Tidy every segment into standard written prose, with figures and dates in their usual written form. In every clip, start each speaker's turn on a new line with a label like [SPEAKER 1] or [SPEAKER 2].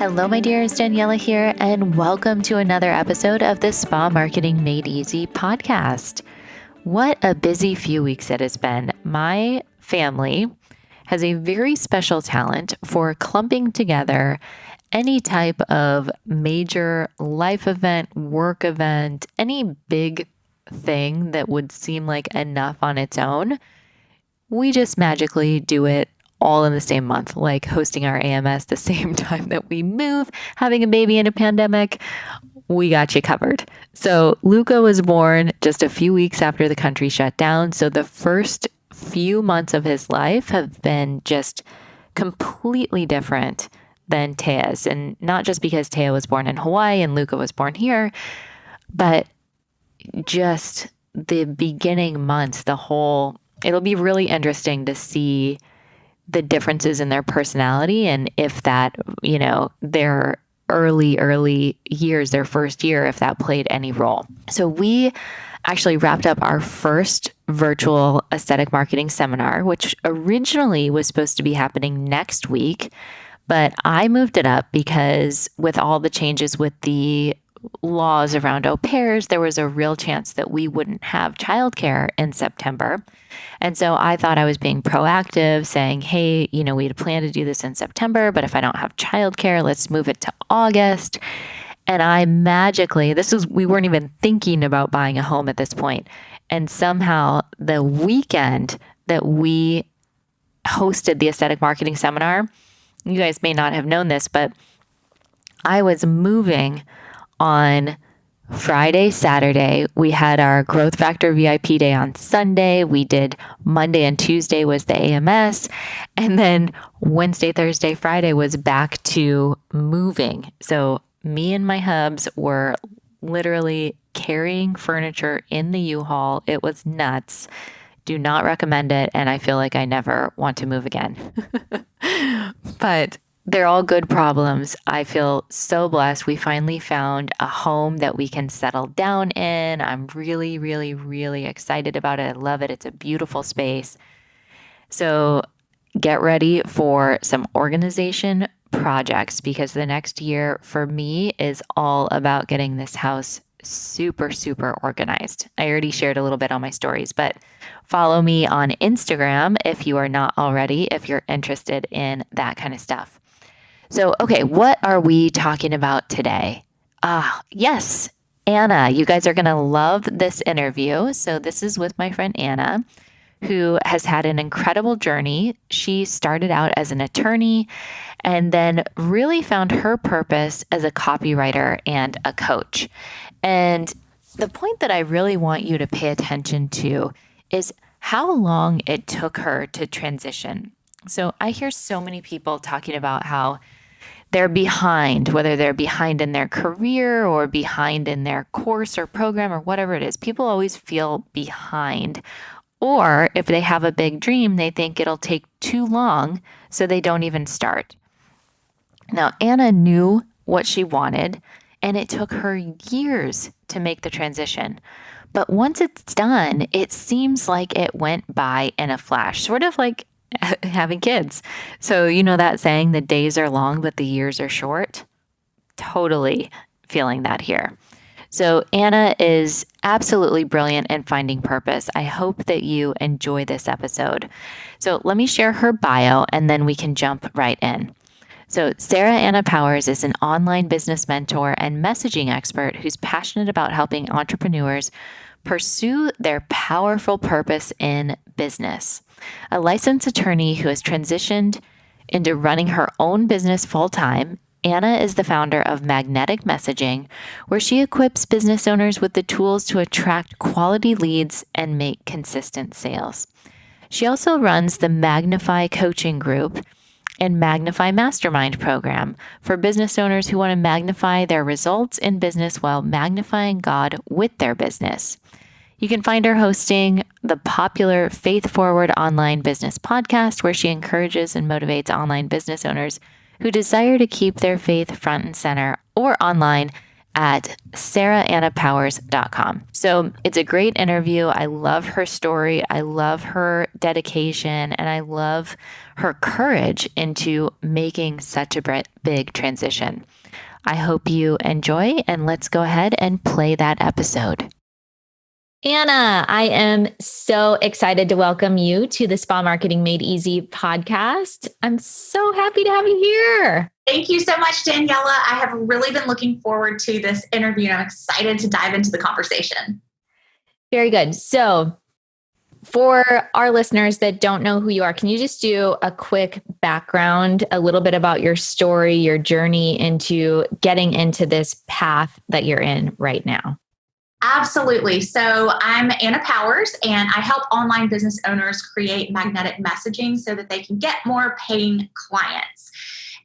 [SPEAKER 1] Hello, my dears, Daniela here, and welcome to another episode of the Spa Marketing Made Easy podcast. What a busy few weeks it has been. My family has a very special talent for clumping together any type of major life event, work event, any big thing that would seem like enough on its own. We just magically do it all in the same month, like hosting our AMS the same time that we move, having a baby in a pandemic. We got you covered. So Luca was born just a few weeks after the country shut down. So the first few months of his life have been just completely different than Tea's. And not just because Tea was born in Hawaii and Luca was born here, but just the beginning months, it'll be really interesting to see the differences in their personality and if that, their early years, their first year, if that played any role. So we actually wrapped up our first virtual aesthetic marketing seminar, which originally was supposed to be happening next week, but I moved it up because with all the changes with the laws around au pairs, there was a real chance that we wouldn't have childcare in September. And so I thought I was being proactive, saying, hey, we had planned to do this in September, but if I don't have childcare, let's move it to August. And I magically, we weren't even thinking about buying a home at this point. And somehow the weekend that we hosted the aesthetic marketing seminar, you guys may not have known this, but I was moving on Friday, Saturday. We had our Growth Factor VIP day on Sunday. We did Monday and Tuesday was the AMS. And then Wednesday, Thursday, Friday was back to moving. So me and my hubs were literally carrying furniture in the U-Haul. It was nuts. Do not recommend it. And I feel like I never want to move again. But they're all good problems. I feel so blessed. We finally found a home that we can settle down in. I'm really, really, really excited about it. I love it. It's a beautiful space. So get ready for some organization projects because the next year for me is all about getting this house super, super organized. I already shared a little bit on my stories, but follow me on Instagram if you are not already, if you're interested in that kind of stuff. So, okay, what are we talking about today? Yes, Anna. You guys are going to love this interview. So this is with my friend Anna, who has had an incredible journey. She started out as an attorney and then really found her purpose as a copywriter and a coach. And the point that I really want you to pay attention to is how long it took her to transition. So I hear so many people talking about how they're behind, whether they're behind in their career or behind in their course or program or whatever it is. People always feel behind. Or if they have a big dream, they think it'll take too long, so they don't even start. Now, Anna knew what she wanted, and it took her years to make the transition. But once it's done, it seems like it went by in a flash, sort of like having kids. So that saying, the days are long, but the years are short? Totally feeling that here. So Anna is absolutely brilliant in finding purpose. I hope that you enjoy this episode. So let me share her bio and then we can jump right in. So Sara Anna Powers is an online business mentor and messaging expert who's passionate about helping entrepreneurs pursue their powerful purpose in business. A licensed attorney who has transitioned into running her own business full-time, Anna is the founder of Magnetic Messaging, where she equips business owners with the tools to attract quality leads and make consistent sales. She also runs the Magnify Coaching Group and Magnify Mastermind program for business owners who want to magnify their results in business while magnifying God with their business. You can find her hosting the popular Faith Forward online business podcast, where she encourages and motivates online business owners who desire to keep their faith front and center, or online at saraannapowers.com. So it's a great interview. I love her story. I love her dedication, and I love her courage into making such a big transition. I hope you enjoy, and let's go ahead and play that episode. Anna, I am so excited to welcome you to the Spa Marketing Made Easy podcast. I'm so happy to have you here.
[SPEAKER 2] Thank you so much, Daniela. I have really been looking forward to this interview, and I'm excited to dive into the conversation.
[SPEAKER 1] Very good. So, for our listeners that don't know who you are, can you just do a quick background, a little bit about your story, your journey into getting into this path that you're in right now?
[SPEAKER 2] Absolutely. So I'm Anna Powers, and I help online business owners create magnetic messaging so that they can get more paying clients.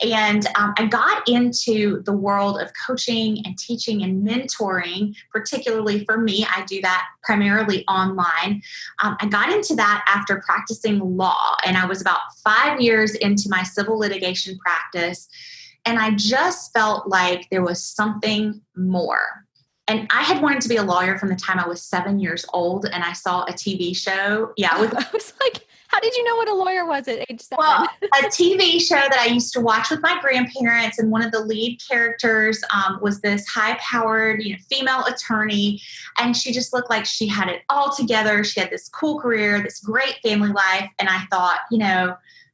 [SPEAKER 2] And I got into the world of coaching and teaching and mentoring, particularly for me. I do that primarily online. I got into that after practicing law, and I was about 5 years into my civil litigation practice. And I just felt like there was something more. And I had wanted to be a lawyer from the time I was 7 years old, and I saw a TV show. Yeah.
[SPEAKER 1] I was like, how did you know what a lawyer was at age 7?
[SPEAKER 2] Well, a TV show that I used to watch with my grandparents, and one of the lead characters was this high-powered, female attorney, and she just looked like she had it all together. She had this cool career, this great family life, and I thought,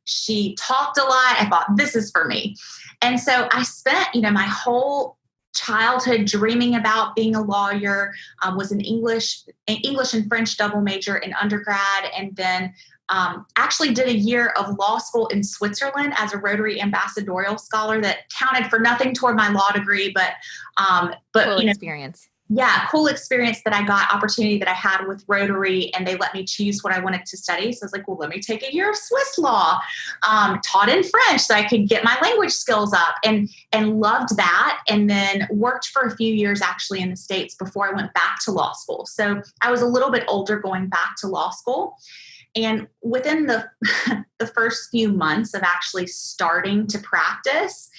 [SPEAKER 2] she talked a lot. I thought, this is for me. And so I spent, my whole childhood dreaming about being a lawyer, was an English and French double major in undergrad, and then actually did a year of law school in Switzerland as a Rotary ambassadorial scholar that counted for nothing toward my law degree, but
[SPEAKER 1] cool experience.
[SPEAKER 2] Yeah, cool experience that I got, opportunity that I had with Rotary, and they let me choose what I wanted to study. So I was like, well, let me take a year of Swiss law, taught in French so I could get my language skills up, and loved that. And then worked for a few years actually in the States before I went back to law school. So I was a little bit older going back to law school. And within the first few months of actually starting to practice,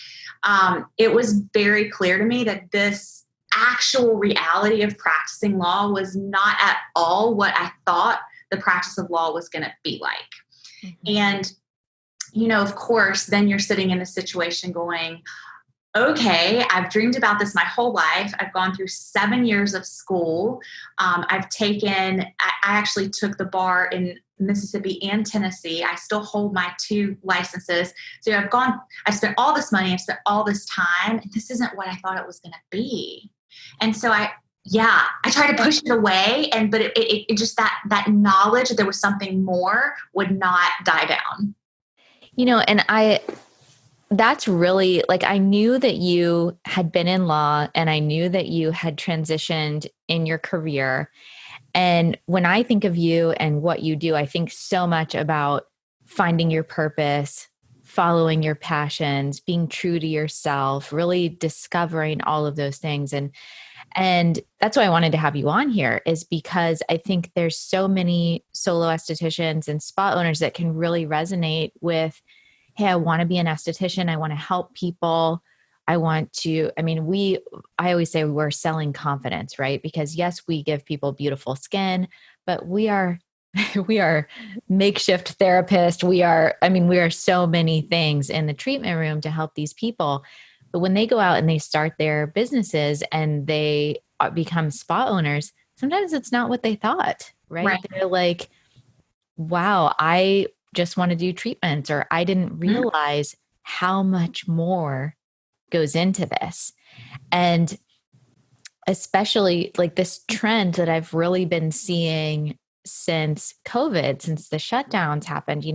[SPEAKER 2] it was very clear to me that this actual reality of practicing law was not at all what I thought the practice of law was going to be like. Mm-hmm. And, of course, then you're sitting in a situation going, okay, I've dreamed about this my whole life. I've gone through 7 years of school. I actually took the bar in Mississippi and Tennessee. I still hold my 2 licenses. So I spent all this money, I've spent all this time, and this isn't what I thought it was going to be. And so I tried to push it away, but it just that knowledge that there was something more would not die down.
[SPEAKER 1] And that's really, like, I knew that you had been in law, and I knew that you had transitioned in your career. And when I think of you and what you do, I think so much about finding your purpose, following your passions, being true to yourself, really discovering all of those things. And that's why I wanted to have you on here, is because I think there's so many solo estheticians and spa owners that can really resonate with, hey, I want to be an esthetician. I want to help people. I always say we're selling confidence, right? Because yes, we give people beautiful skin, but we are makeshift therapists. We are so many things in the treatment room to help these people. But when they go out and they start their businesses and they become spa owners, sometimes it's not what they thought, right? They're like, wow, I just want to do treatments, or I didn't realize how much more goes into this. And especially like this trend that I've really been seeing since COVID, since the shutdowns happened,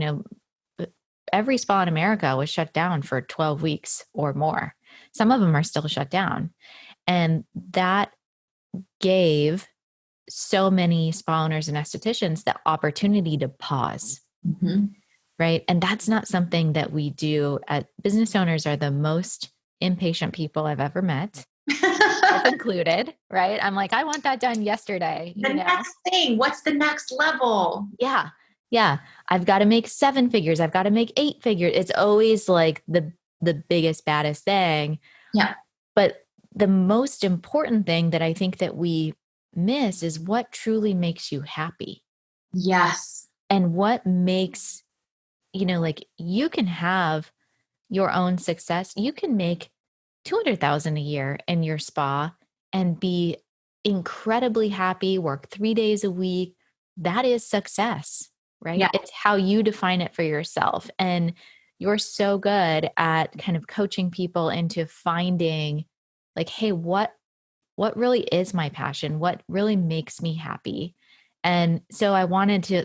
[SPEAKER 1] every spa in America was shut down for 12 weeks or more. Some of them are still shut down. And that gave so many spa owners and estheticians the opportunity to pause. Mm-hmm. Right. And that's not something that we do. Business owners are the most impatient people I've ever met, included. Right. I'm like, I want that done yesterday.
[SPEAKER 2] Next thing, what's the next level?
[SPEAKER 1] Yeah. Yeah. I've got to make 7 figures. I've got to make 8 figures. It's always like the biggest, baddest thing.
[SPEAKER 2] Yeah.
[SPEAKER 1] But the most important thing that I think that we miss is what truly makes you happy.
[SPEAKER 2] Yes.
[SPEAKER 1] And what makes, like you can have your own success. You can make 200,000 a year in your spa and be incredibly happy, work 3 days a week. That is success, right?
[SPEAKER 2] Yeah.
[SPEAKER 1] It's how you define it for yourself. And you're so good at kind of coaching people into finding like, hey, what really is my passion? What really makes me happy? And so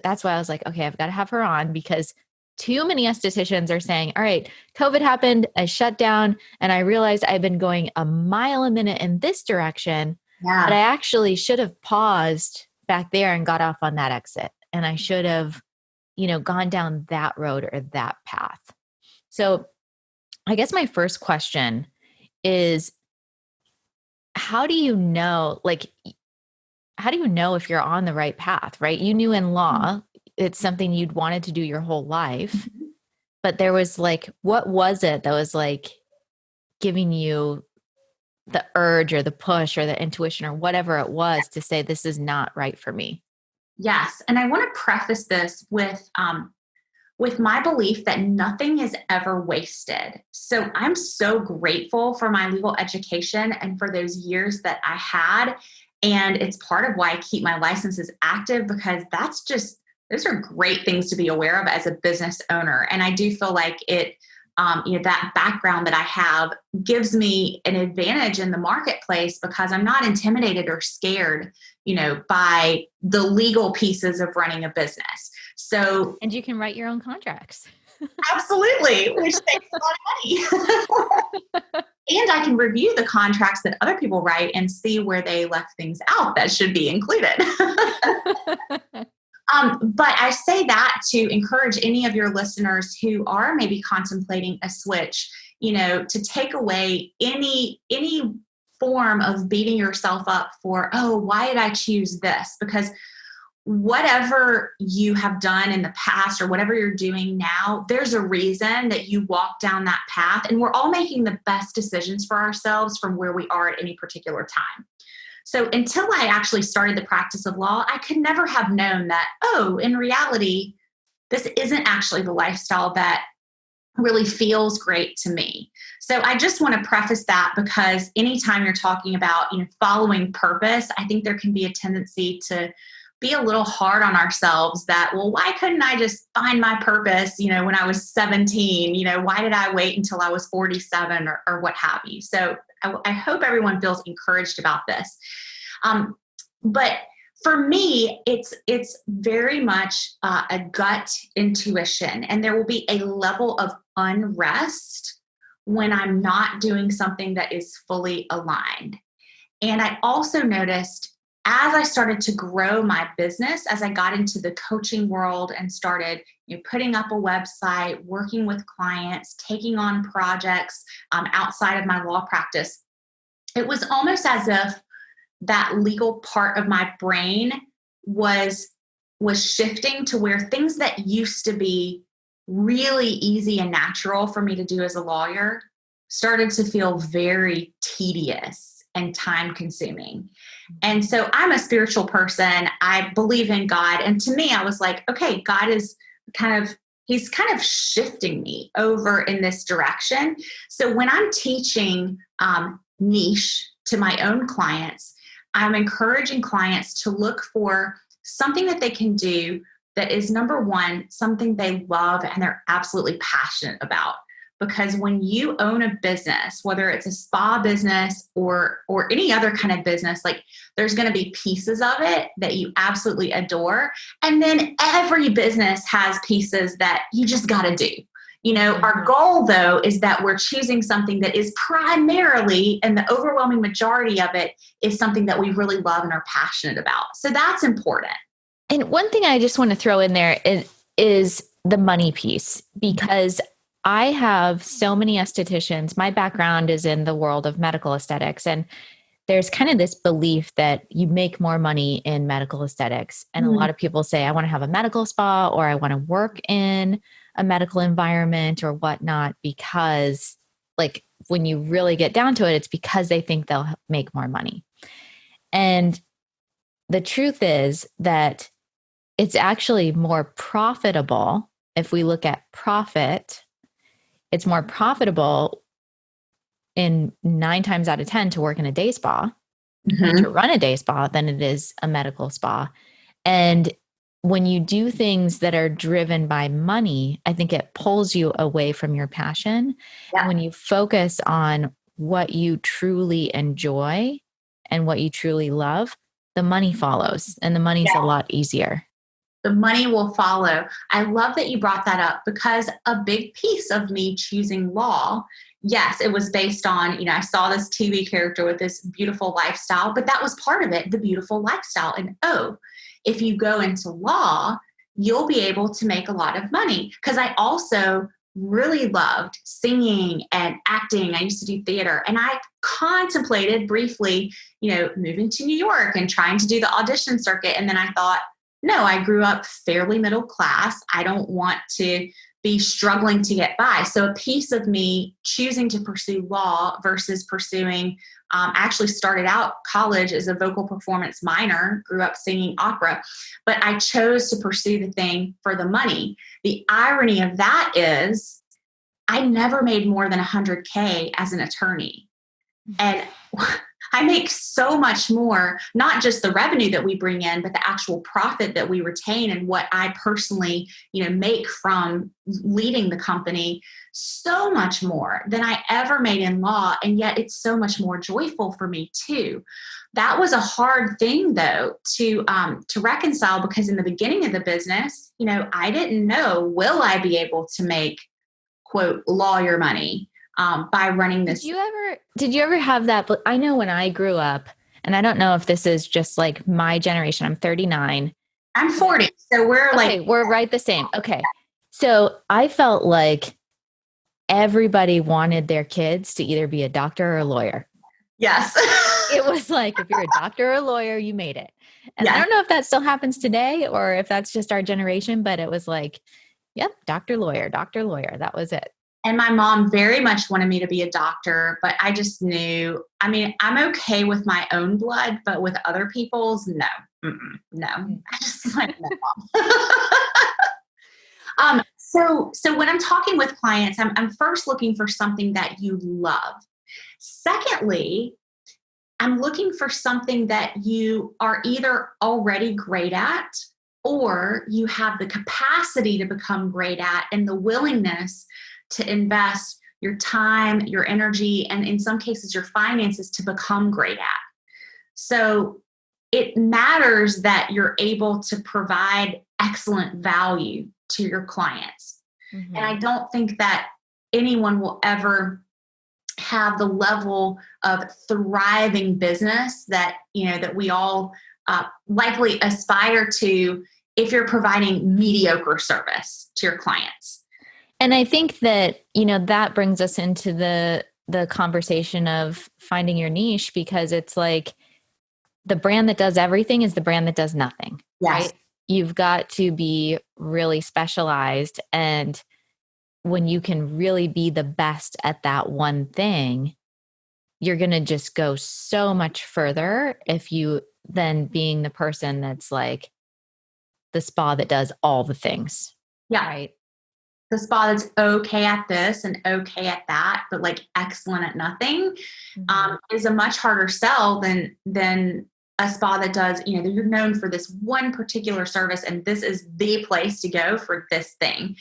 [SPEAKER 1] that's why I was like, okay, I've got to have her on because too many estheticians are saying, all right, COVID happened, I shut down, and I realized I've been going a mile a minute in this direction, but I
[SPEAKER 2] Yeah.
[SPEAKER 1] actually should have paused back there and got off on that exit. And I should have, gone down that road or that path. So I guess my first question is, how do you know, if you're on the right path, right? You knew in law, it's something you'd wanted to do your whole life,
[SPEAKER 2] Mhm.
[SPEAKER 1] but there was like, what was it that was like giving you the urge or the push or the intuition or whatever it was to say, this is not right for me?
[SPEAKER 2] Yes. And I want to preface this with my belief that nothing is ever wasted. So I'm so grateful for my legal education and for those years that I had. And it's part of why I keep my licenses active because those are great things to be aware of as a business owner. And I do feel like that background that I have gives me an advantage in the marketplace because I'm not intimidated or scared, by the legal pieces of running a business. So
[SPEAKER 1] And you can write your own contracts.
[SPEAKER 2] absolutely, which takes a lot of money. And I can review the contracts that other people write and see where they left things out that should be included. But I say that to encourage any of your listeners who are maybe contemplating a switch, to take away any form of beating yourself up for, oh, why did I choose this? Because whatever you have done in the past or whatever you're doing now, there's a reason that you walk down that path. And we're all making the best decisions for ourselves from where we are at any particular time. So until I actually started the practice of law, I could never have known that, oh, in reality, this isn't actually the lifestyle that really feels great to me. So I just want to preface that because anytime you're talking about, following purpose, I think there can be a tendency to be a little hard on ourselves that, well, why couldn't I just find my purpose, when I was 17? Why did I wait until I was 47 or what have you? So I hope everyone feels encouraged about this. But for me, it's very much a gut intuition, and there will be a level of unrest when I'm not doing something that is fully aligned. And I also noticed as I started to grow my business, as I got into the coaching world and started putting up a website, working with clients, taking on projects outside of my law practice, it was almost as if that legal part of my brain was shifting to where things that used to be really easy and natural for me to do as a lawyer started to feel very tedious and time consuming. And so I'm a spiritual person. I believe in God. And to me, I was like, okay, God is he's kind of shifting me over in this direction. So when I'm teaching niche to my own clients, I'm encouraging clients to look for something that they can do that is, number one, something they love and they're absolutely passionate about. Because when you own a business, whether it's a spa business or any other kind of business, like there's going to be pieces of it that you absolutely adore. And then every business has pieces that you just got to do. Our goal, though, is that we're choosing something that is primarily, and the overwhelming majority of it is something that we really love and are passionate about. So that's important.
[SPEAKER 1] And one thing I just want to throw in there is the money piece, because I have so many estheticians. My background is in the world of medical aesthetics, and there's kind of this belief that you make more money in medical aesthetics. And a lot of people say, I want to have a medical spa, or I want to work in a medical environment or whatnot, because like when you really get down to it, it's because they think they'll make more money. And the truth is that it's actually more profitable. If we look at profit, it's more profitable in 9 times out of 10 to work in a day spa, to run a day spa, than it is a medical spa. And when you do things that are driven by money, I think it pulls you away from your passion.
[SPEAKER 2] Yeah.
[SPEAKER 1] And when you focus on what you truly enjoy and what you truly love, the money follows, and the money's a lot easier.
[SPEAKER 2] The money will follow. I love that you brought that up, because a big piece of me choosing law, yes, it was based on, I saw this TV character with this beautiful lifestyle, but that was part of it, the beautiful lifestyle. And if you go into law, you'll be able to make a lot of money. Because I also really loved singing and acting. I used to do theater, and I contemplated briefly, moving to New York and trying to do the audition circuit. And then I thought, no, I grew up fairly middle class. I don't want to be struggling to get by. So a piece of me choosing to pursue law versus pursuing, I actually started out college as a vocal performance minor, grew up singing opera, but I chose to pursue the thing for the money. The irony of that is I never made more than $100K as an attorney. And I make so much more, not just the revenue that we bring in, but the actual profit that we retain and what I personally, make from leading the company, so much more than I ever made in law. And yet it's so much more joyful for me too. That was a hard thing though, to reconcile, because in the beginning of the business, I didn't know, will I be able to make, quote, lawyer money? By running this.
[SPEAKER 1] Did you ever have that? But I know when I grew up, and I don't know if this is just like my generation, I'm 39.
[SPEAKER 2] I'm 40. So
[SPEAKER 1] we're right the same. Okay. So I felt like everybody wanted their kids to either be a doctor or a lawyer.
[SPEAKER 2] Yes.
[SPEAKER 1] It was like, if you're a doctor or a lawyer, you made it. And I don't know if that still happens today or if that's just our generation, but it was like, yep, doctor, lawyer. That was it.
[SPEAKER 2] And my mom very much wanted me to be a doctor, but I just knew, I'm okay with my own blood, but with other people's, no. No. I just like, no. So when I'm talking with clients, I'm first looking for something that you love. Secondly, I'm looking for something that you are either already great at, or you have the capacity to become great at and the willingness to invest your time, your energy, and in some cases, your finances to become great at. So it matters that you're able to provide excellent value to your clients. Mm-hmm. And I don't think that anyone will ever have the level of thriving business that, that we all likely aspire to if you're providing mediocre service to your clients.
[SPEAKER 1] And I think that, that brings us into the conversation of finding your niche, because it's like the brand that does everything is the brand that does nothing.
[SPEAKER 2] Yes.
[SPEAKER 1] Right? You've got to be really specialized. And when you can really be the best at that one thing, you're going to just go so much further if you then being the person that's like the spa that does all the things.
[SPEAKER 2] Yeah.
[SPEAKER 1] Right.
[SPEAKER 2] The spa that's okay at this and okay at that, but like excellent at nothing, is a much harder sell than a spa that does, you're known for this one particular service and this is the place to go for this thing.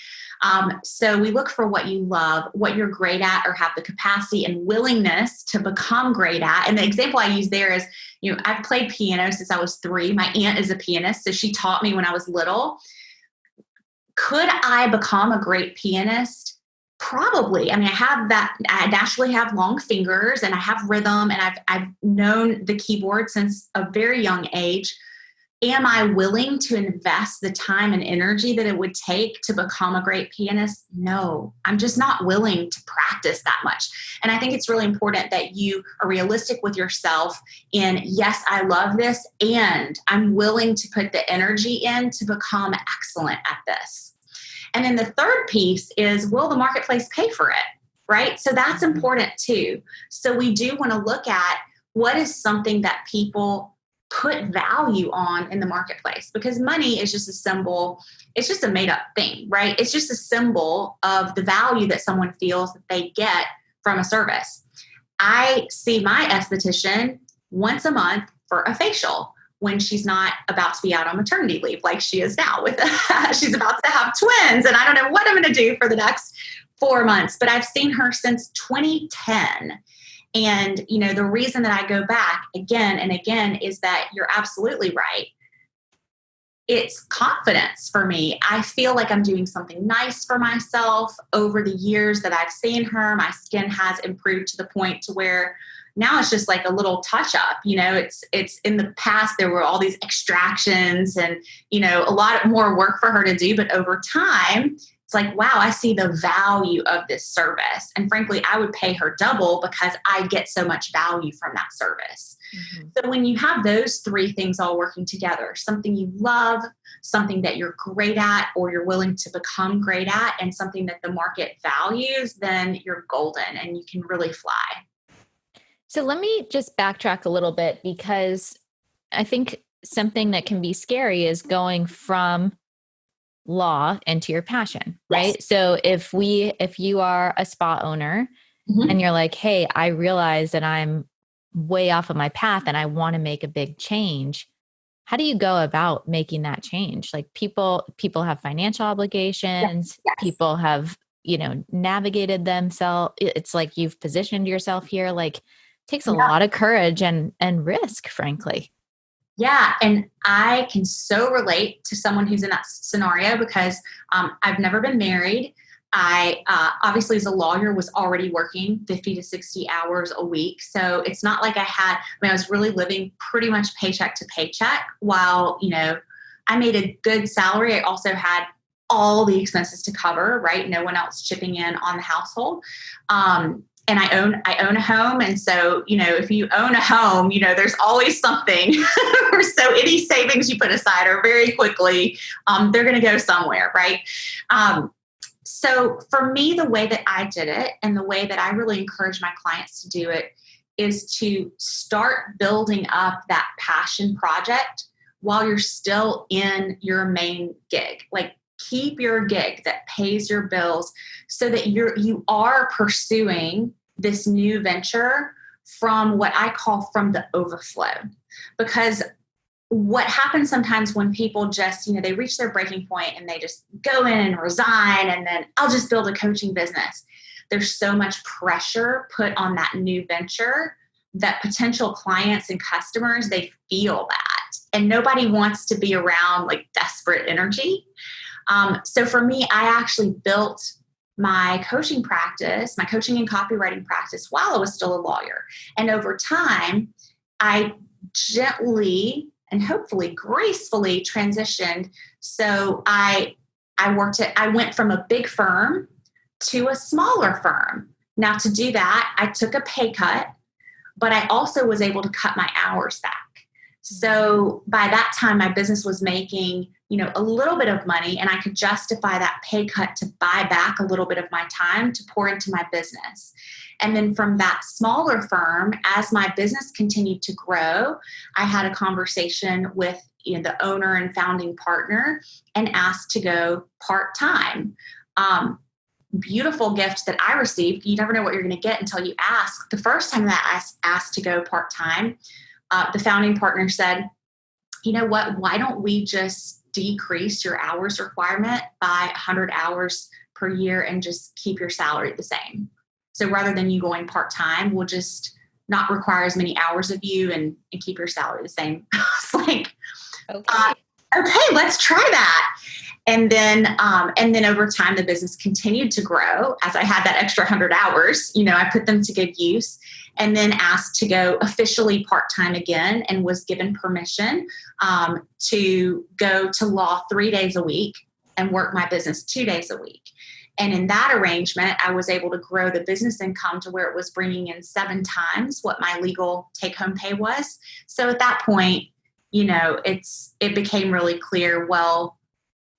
[SPEAKER 2] So we look for what you love, what you're great at or have the capacity and willingness to become great at. And the example I use there is, I've played piano since I was 3. My aunt is a pianist, so she taught me when I was little. Could I become a great pianist? Probably. I have that. I naturally have long fingers and I have rhythm and I've known the keyboard since a very young age. Am I willing to invest the time and energy that it would take to become a great pianist? No, I'm just not willing to practice that much. And I think it's really important that you are realistic with yourself in, yes, I love this, and I'm willing to put the energy in to become excellent at this. And then the third piece is, will the marketplace pay for it? right? So that's important too. So we do want to look at what is something that people put value on in the marketplace, because money is just a symbol. It's just a made up thing, right? It's just a symbol of the value that someone feels that they get from a service. I see my esthetician once a month for a facial when she's not about to be out on maternity leave like she is now with she's about to have twins, and I don't know what I'm going to do for the next 4 months, but I've seen her since 2010. And, the reason that I go back again and again is that you're absolutely right. It's confidence for me. I feel like I'm doing something nice for myself. Over the years that I've seen her, my skin has improved to the point to where now it's just like a little touch up. It's in the past, there were all these extractions and, a lot more work for her to do. But over time, it's like, wow, I see the value of this service. And frankly, I would pay her double because I get so much value from that service. Mm-hmm. So when you have those three things all working together, something you love, something that you're great at or you're willing to become great at, and something that the market values, then you're golden and you can really fly.
[SPEAKER 1] So let me just backtrack a little bit, because I think something that can be scary is going from law into your passion, right? Yes. So if you are a spa owner mm-hmm. and you're like, hey, I realize that I'm way off of my path and I want to make a big change, how do you go about making that change? Like people have financial obligations, yes. People have, navigated themselves. It's like you've positioned yourself here. Like, it takes a lot of courage and risk, frankly.
[SPEAKER 2] Yeah. And I can so relate to someone who's in that scenario because I've never been married. I obviously as a lawyer was already working 50 to 60 hours a week. So it's not like I was really living pretty much paycheck to paycheck while, I made a good salary. I also had all the expenses to cover, right? No one else chipping in on the household. And I own a home. And so, if you own a home, there's always something. So any savings you put aside are very quickly, they're going to go somewhere. Right. So for me, the way that I did it and the way that I really encourage my clients to do it is to start building up that passion project while you're still in your main gig. Like, keep your gig that pays your bills so that you are pursuing this new venture from what I call from the overflow. Because what happens sometimes when people just, they reach their breaking point and they just go in and resign and then I'll just build a coaching business. There's so much pressure put on that new venture that potential clients and customers, they feel that. And nobody wants to be around like desperate energy. So for me, I actually built my coaching practice, my coaching and copywriting practice while I was still a lawyer. And over time, I gently and hopefully gracefully transitioned. So I went from a big firm to a smaller firm. Now to do that, I took a pay cut, but I also was able to cut my hours back. So by that time, my business was making, a little bit of money, and I could justify that pay cut to buy back a little bit of my time to pour into my business. And then from that smaller firm, as my business continued to grow, I had a conversation with the owner and founding partner and asked to go part-time. Beautiful gift that I received. You never know what you're going to get until you ask. The first time that I asked to go part-time, the founding partner said, you know what, why don't we just decrease your hours requirement by 100 hours per year and just keep your salary the same? So rather than you going part-time, we'll just not require as many hours of you and keep your salary the same. It's like, okay, let's try that. And then over time, the business continued to grow as I had that extra 100 hours. I put them to good use, and then asked to go officially part-time again, and was given permission to go to law 3 days a week and work my business 2 days a week. And in that arrangement, I was able to grow the business income to where it was bringing in 7 times what my legal take-home pay was. So at that point, it became really clear, well,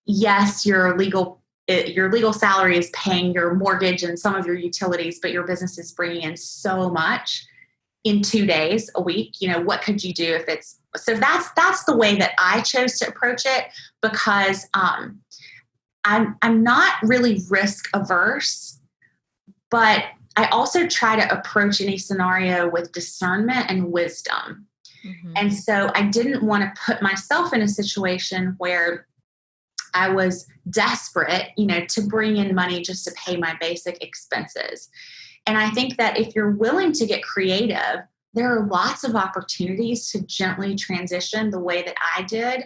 [SPEAKER 2] yes, your legal your legal salary is paying your mortgage and some of your utilities, but your business is bringing in so much in 2 days a week. What could you do if it's, so that's the way that I chose to approach it, because I'm not really risk averse, but I also try to approach any scenario with discernment and wisdom. Mm-hmm. And so I didn't want to put myself in a situation where I was desperate, to bring in money just to pay my basic expenses. And I think that if you're willing to get creative, there are lots of opportunities to gently transition the way that I did,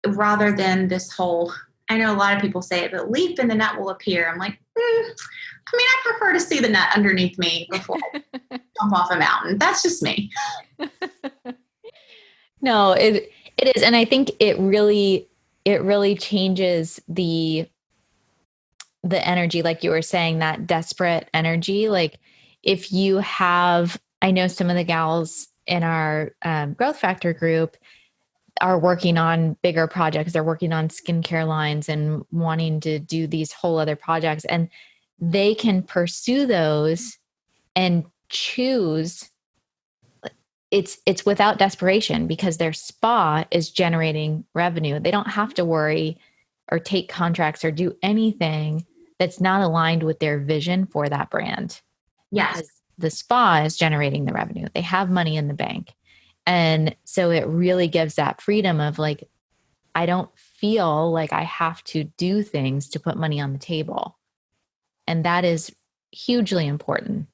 [SPEAKER 2] rather than this whole, I know a lot of people say it, but leap and the net will appear. I'm like, I prefer to see the net underneath me before I jump off a mountain. That's just me.
[SPEAKER 1] No, it is. And I think it really changes the energy, like you were saying, that desperate energy. Like if you have, I know some of the gals in our Growth Factor group are working on bigger projects. They're working on skincare lines and wanting to do these whole other projects, and they can pursue those and choose. It's without desperation because their spa is generating revenue. They don't have to worry or take contracts or do anything that's not aligned with their vision for that brand.
[SPEAKER 2] Yes.
[SPEAKER 1] Because the spa is generating the revenue. They have money in the bank. And so it really gives that freedom of like, I don't feel like I have to do things to put money on the table. And that is hugely important.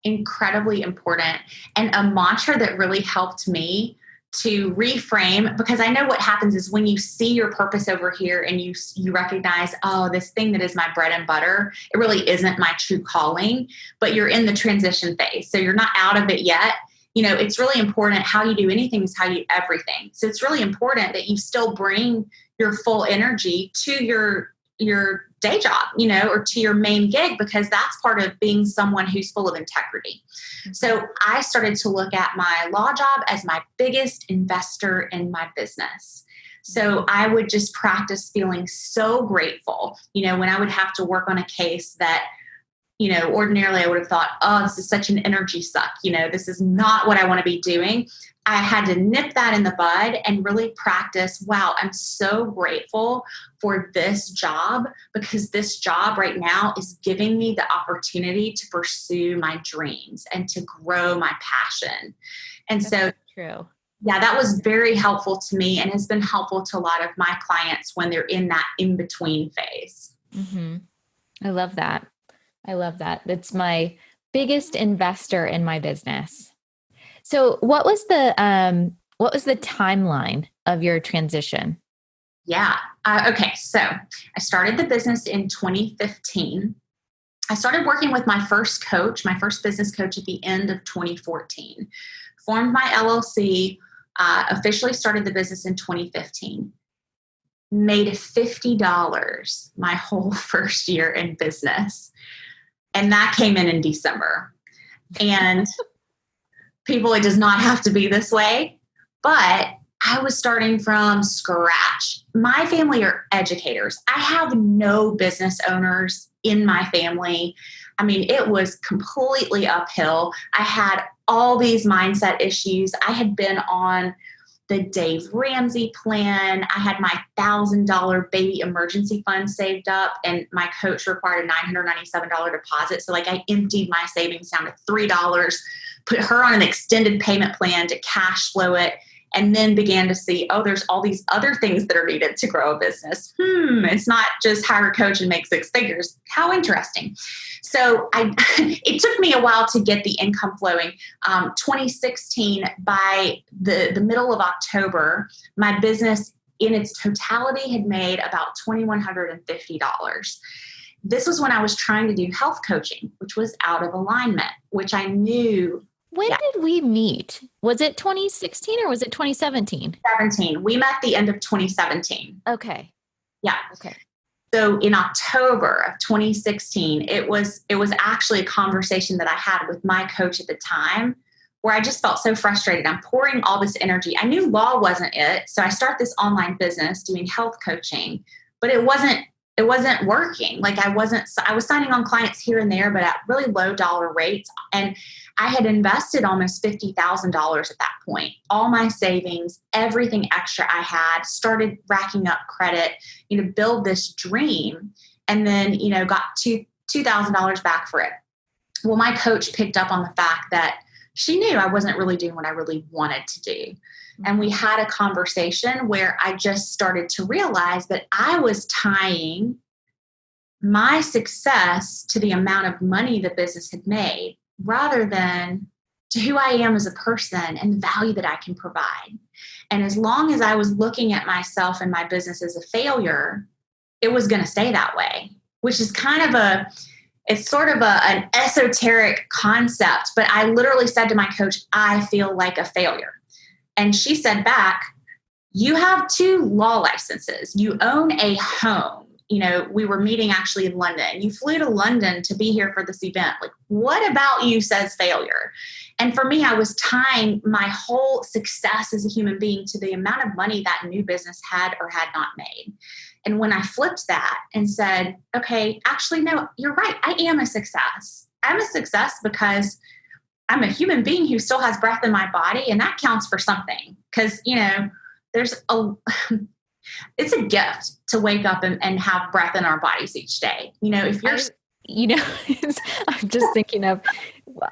[SPEAKER 2] Incredibly important. And a mantra that really helped me to reframe, because I know what happens is when you see your purpose over here and you recognize, oh, this thing that is my bread and butter, it really isn't my true calling, but you're in the transition phase. So you're not out of it yet. It's really important. How you do anything is how you do everything. So it's really important that you still bring your full energy to your day job, or to your main gig, because that's part of being someone who's full of integrity. Mm-hmm. So I started to look at my law job as my biggest investor in my business. So I would just practice feeling so grateful, when I would have to work on a case that, ordinarily I would have thought, oh, this is such an energy suck. This is not what I want to be doing. I had to nip that in the bud and really practice, wow, I'm so grateful for this job, because this job right now is giving me the opportunity to pursue my dreams and to grow my passion. And that's so
[SPEAKER 1] true.
[SPEAKER 2] Yeah, that was very helpful to me and has been helpful to a lot of my clients when they're in that in-between phase.
[SPEAKER 1] Mm-hmm. I love that. That's my biggest investor in my business. So what was the timeline of your transition?
[SPEAKER 2] Yeah. Okay. So I started the business in 2015. I started working with my first business coach at the end of 2014. Formed my LLC, officially started the business in 2015. Made $50 my whole first year in business. And that came in December. And people, it does not have to be this way, but I was starting from scratch. My family are educators. I have no business owners in my family. I mean, it was completely uphill. I had all these mindset issues. I had been on the Dave Ramsey plan. I had my $1,000 baby emergency fund saved up, and my coach required a $997 deposit. So I emptied my savings down to $3, put her on an extended payment plan to cash flow it, and then began to see, oh, there's all these other things that are needed to grow a business. It's not just hire a coach and make six figures. How interesting. So it took me a while to get the income flowing. 2016, by the middle of October, my business in its totality had made about $2,150. This was when I was trying to do health coaching, which was out of alignment, which I knew.
[SPEAKER 1] When did we meet? Was it 2016 or was it 2017?
[SPEAKER 2] 17. We met the end of 2017.
[SPEAKER 1] Okay.
[SPEAKER 2] Yeah.
[SPEAKER 1] Okay.
[SPEAKER 2] So in October of 2016, it was actually a conversation that I had with my coach at the time, where I just felt so frustrated. I'm pouring all this energy. I knew law wasn't it. So I start this online business doing health coaching, but it wasn't it wasn't working. Like I was signing on clients here and there, but at really low dollar rates. And I had invested almost $50,000 at that point. All my savings, everything extra I had, started racking up credit, build this dream, and then, got $2,000 back for it. Well, my coach picked up on the fact that she knew I wasn't really doing what I really wanted to do. And we had a conversation where I just started to realize that I was tying my success to the amount of money the business had made rather than to who I am as a person and the value that I can provide. And as long as I was looking at myself and my business as a failure, it was going to stay that way, which is kind of it's sort of an esoteric concept. But I literally said to my coach, I feel like a failure. And she said back, you have 2 law licenses. You own a home. We were meeting actually in London. You flew to London to be here for this event. Like, what about you says failure? And for me, I was tying my whole success as a human being to the amount of money that new business had or had not made. And when I flipped that and said, okay, actually, no, you're right. I am a success. I'm a success because I'm a human being who still has breath in my body, and that counts for something. Because, it's a gift to wake up and have breath in our bodies each day. If you're,
[SPEAKER 3] I'm just thinking of,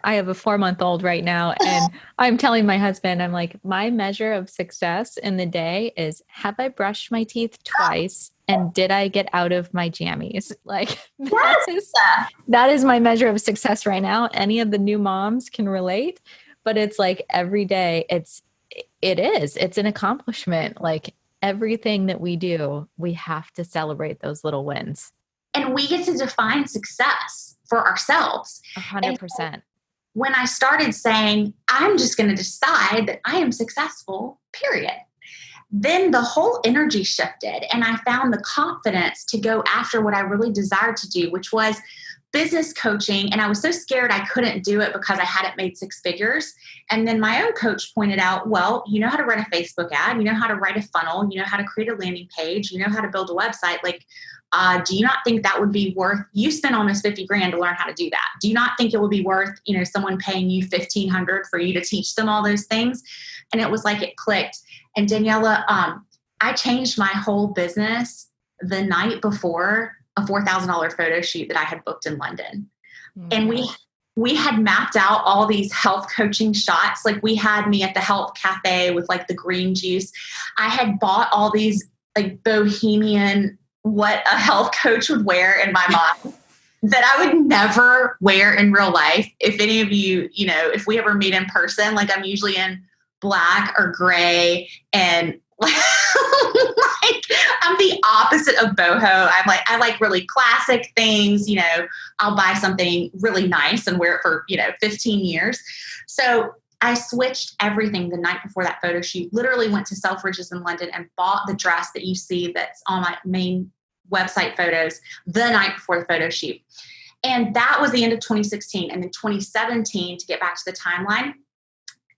[SPEAKER 3] I have a 4-month-old right now, and I'm telling my husband, I'm like, my measure of success in the day is, have I brushed my teeth twice? And did I get out of my jammies? Like that is my measure of success right now. Any of the new moms can relate, but it's like every day it's an accomplishment. Like everything that we do, we have to celebrate those little wins.
[SPEAKER 2] And we get to define success for ourselves.
[SPEAKER 3] 100%.
[SPEAKER 2] When I started saying, I'm just going to decide that I am successful, period, then the whole energy shifted, and I found the confidence to go after what I really desired to do, which was business coaching. And I was so scared I couldn't do it because I hadn't made 6 figures. And then my own coach pointed out, well, you know how to run a Facebook ad, you know how to write a funnel, you know how to create a landing page, you know how to build a website. Like, do you not think that would be worth, you spent almost 50 grand to learn how to do that. Do you not think it would be worth, someone paying you 1,500 for you to teach them all those things? And it was like, it clicked. And Daniela, I changed my whole business the night before a $4,000 photo shoot that I had booked in London. Mm-hmm. And we had mapped out all these health coaching shots. Like, we had me at the health cafe with like the green juice. I had bought all these like bohemian, what a health coach would wear in my mind that I would never wear in real life. If any of you, if we ever meet in person, like I'm usually in black or gray, and like I'm the opposite of boho. I like really classic things. I'll buy something really nice and wear it for 15 years. So I switched everything the night before that photo shoot. Literally went to Selfridges in London and bought the dress that you see that's on my main website photos the night before the photo shoot. And that was the end of 2016. And then 2017, to get back to the timeline,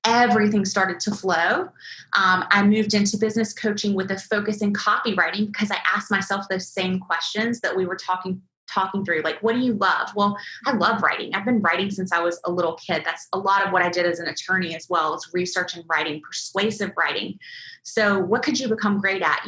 [SPEAKER 2] everything started to flow. I moved into business coaching with a focus in copywriting because I asked myself those same questions that we were talking through. Like, what do you love? Well, I love writing. I've been writing since I was a little kid. That's a lot of what I did as an attorney as well. It's research and writing, persuasive writing. So what could you become great at?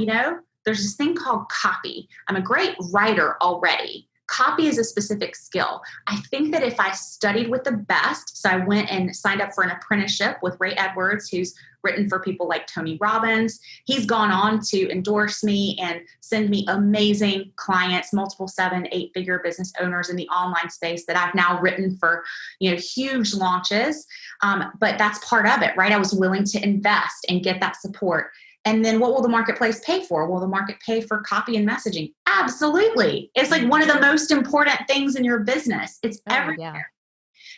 [SPEAKER 2] There's this thing called copy. I'm a great writer already. Copy is a specific skill. I think that if I studied with the best, so I went and signed up for an apprenticeship with Ray Edwards, who's written for people like Tony Robbins. He's gone on to endorse me and send me amazing clients, multiple 7, 8-figure business owners in the online space that I've now written for, huge launches. But that's part of it, right? I was willing to invest and get that support. And then what will the marketplace pay for? Will the market pay for copy and messaging? Absolutely. It's like one of the most important things in your business. It's everywhere. Yeah.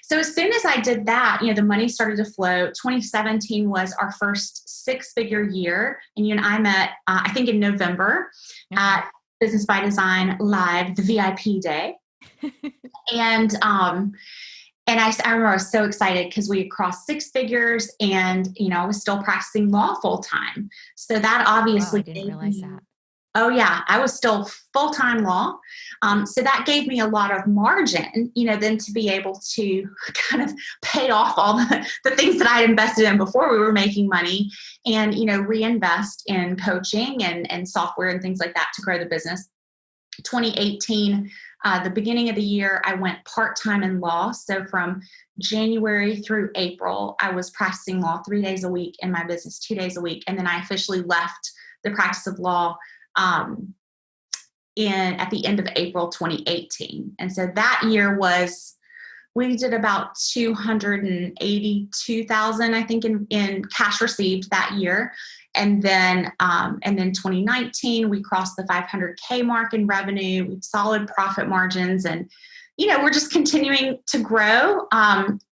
[SPEAKER 2] So as soon as I did that, the money started to flow. 2017 was our first 6-figure year. And you and I met, I think in November at Business by Design Live, the VIP day. And I remember I was so excited because we had crossed 6 figures and, I was still practicing law full time. So that obviously
[SPEAKER 3] I didn't realize that.
[SPEAKER 2] Oh yeah, I was still full-time law. So that gave me a lot of margin, then to be able to kind of pay off all the things that I had invested in before we were making money and, reinvest in coaching and software and things like that to grow the business. 2018, the beginning of the year, I went part-time in law. So from January through April, I was practicing law 3 days a week in my business, 2 days a week. And then I officially left the practice of law at the end of April 2018. And so that year we did about 282,000, I think, in cash received that year. And then 2019, we crossed the 500K mark in revenue with solid profit margins. And, we're just continuing to grow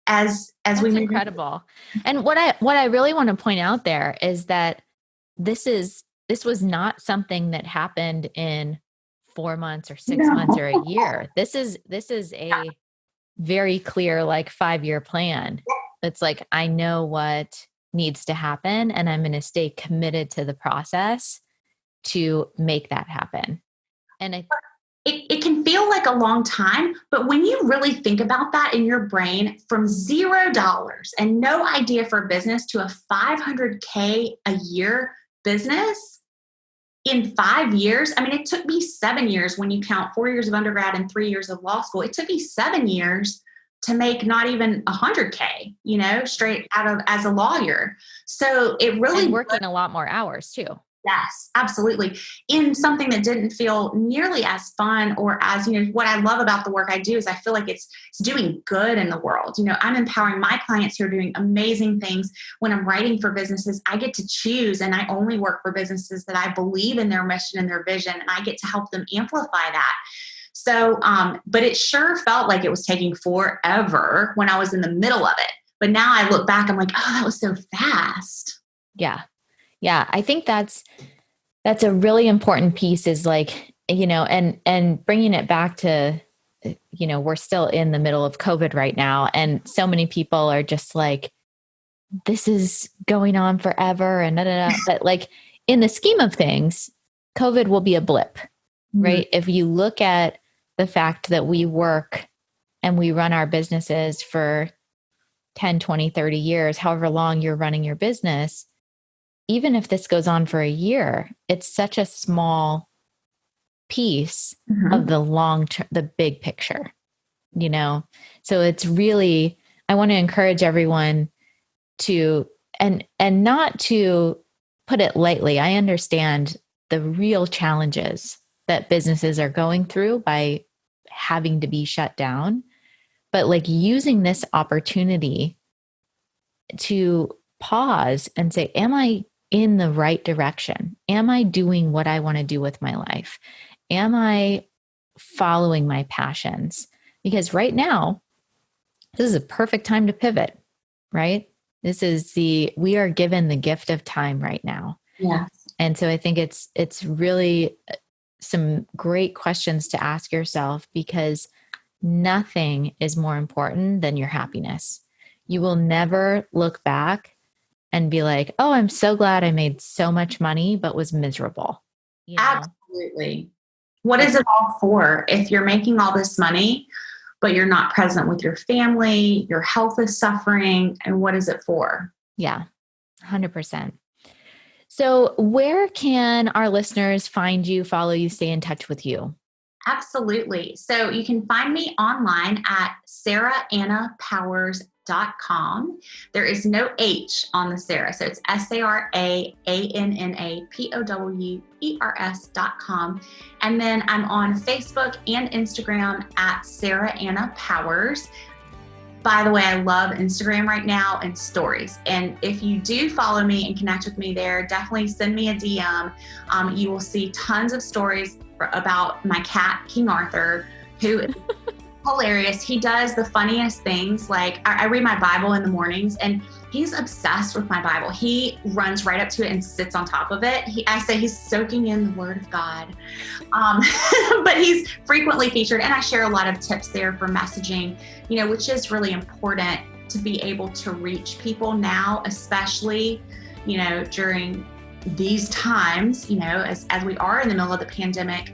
[SPEAKER 2] as
[SPEAKER 3] That's
[SPEAKER 2] we move.
[SPEAKER 3] Incredible. And what I really want to point out there is that this was not something that happened in 4 months or 6 months or a year. This is a very clear, 5-year plan. It's like, I know what needs to happen and I'm going to stay committed to the process to make that happen. And
[SPEAKER 2] it can feel like a long time, but when you really think about that in your brain, from $0 and no idea for a business to a 500K a year business in 5 years. I mean, it took me 7 years when you count 4 years of undergrad and 3 years of law school. It took me 7 years to make not even 100K, straight out of as a lawyer. So it really
[SPEAKER 3] and working a lot more hours too.
[SPEAKER 2] Yes, absolutely. In something that didn't feel nearly as fun or as, what I love about the work I do is I feel like it's doing good in the world. I'm empowering my clients who are doing amazing things. When I'm writing for businesses, I get to choose, and I only work for businesses that I believe in their mission and their vision, and I get to help them amplify that. So, but it sure felt like it was taking forever when I was in the middle of it. But now I look back, I'm like, oh, that was so fast.
[SPEAKER 3] Yeah. Yeah. I think that's a really important piece is and bringing it back to, we're still in the middle of COVID right now. And so many people are just like, this is going on forever and But in the scheme of things, COVID will be a blip, right? Mm-hmm. If you look at the fact that we work and we run our businesses for 10, 20, 30 years, however long you're running your business, even if this goes on for a year, it's such a small piece of the the big picture, So it's really, I want to encourage everyone to, and not to put it lightly. I understand the real challenges that businesses are going through by having to be shut down, but using this opportunity to pause and say, am I in the right direction? Am I doing what I want to do with my life? Am I following my passions? Because right now, this is a perfect time to pivot, right? We are given the gift of time right now.
[SPEAKER 2] Yeah.
[SPEAKER 3] And so I think it's really some great questions to ask yourself, because nothing is more important than your happiness. You will never look back and be like, oh, I'm so glad I made so much money, but was miserable.
[SPEAKER 2] Absolutely. What is it all for? If you're making all this money, but you're not present with your family, your health is suffering, and what is it for?
[SPEAKER 3] Yeah, 100%. So where can our listeners find you, follow you, stay in touch with you?
[SPEAKER 2] Absolutely. So you can find me online at SaraAnnaPowers.com. There is no H on the Sara. So it's SaraAnnapowers.com. And then I'm on Facebook and Instagram at Sara Anna Powers. By the way, I love Instagram right now and stories. And if you do follow me and connect with me there, definitely send me a DM. You will see tons of stories about my cat, King Arthur, who is hilarious. He does the funniest things. I read my Bible in the mornings, and he's obsessed with my Bible. He runs right up to it and sits on top of it. I say he's soaking in the Word of God. But he's frequently featured, and I share a lot of tips there for messaging, which is really important to be able to reach people now, especially, during these times, as we are in the middle of the pandemic,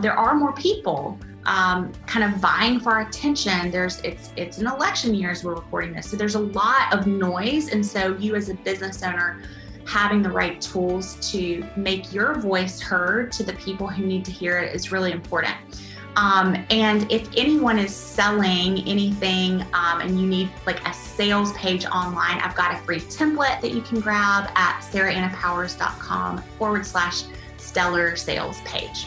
[SPEAKER 2] there are more people kind of vying for our attention. It's an election year as we're recording this. So there's a lot of noise. And so you as a business owner, having the right tools to make your voice heard to the people who need to hear it is really important. And if anyone is selling anything and you need like a sales page online, I've got a free template that you can grab at saraannapowers.com/stellar sales page.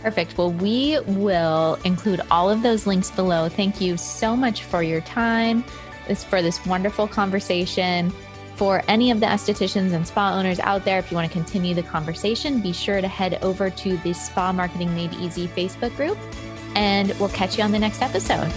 [SPEAKER 3] Perfect. Well, we will include all of those links below. Thank you so much for your time, for this wonderful conversation. For any of the estheticians and spa owners out there, if you want to continue the conversation, be sure to head over to the Spa Marketing Made Easy Facebook group, and we'll catch you on the next episode.